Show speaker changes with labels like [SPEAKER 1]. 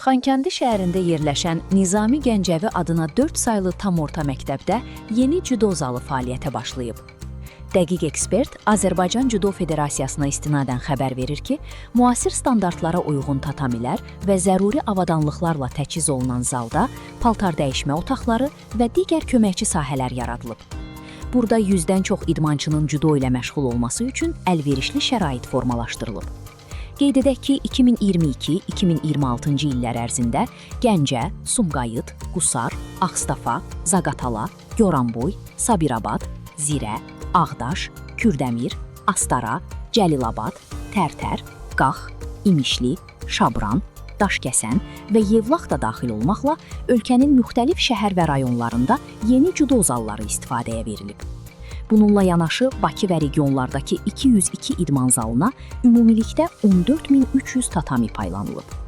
[SPEAKER 1] Xankəndi şəhərində yerləşən Nizami Gəncəvi adına 4 saylı tam orta məktəbdə yeni cüdo zalı fəaliyyətə başlayıb. Dəqiq ekspert Azərbaycan Cüdo Federasiyasına istinadən xəbər verir ki, müasir standartlara uyğun tatamilər və zəruri avadanlıqlarla təchiz olunan zalda paltar dəyişmə otaqları və digər köməkçi sahələr yaradılıb. Burada 100-dən çox idmançının cüdo ilə məşğul olması üçün əlverişli şərait formalaşdırılıb. Qeyd edək ki, 2022-2026-cı illər ərzində Gəncə, Sumqayıt, Qusar, Ağstafa, Zaqatala, Goranboy, Sabirabad, Zirə, Ağdaş, Kürdəmir, Astara, Cəlilabad, Tərtər, Qax, İmişli, Şabran, Daşkəsən və Yevlax da daxil olmaqla ölkənin müxtəlif şəhər və rayonlarında yeni cüdo zalları istifadəyə verilib. Bununla yanaşı Bakı və regionlardakı 202 idman zalına ümumilikdə 14.300 tatami paylanılıb.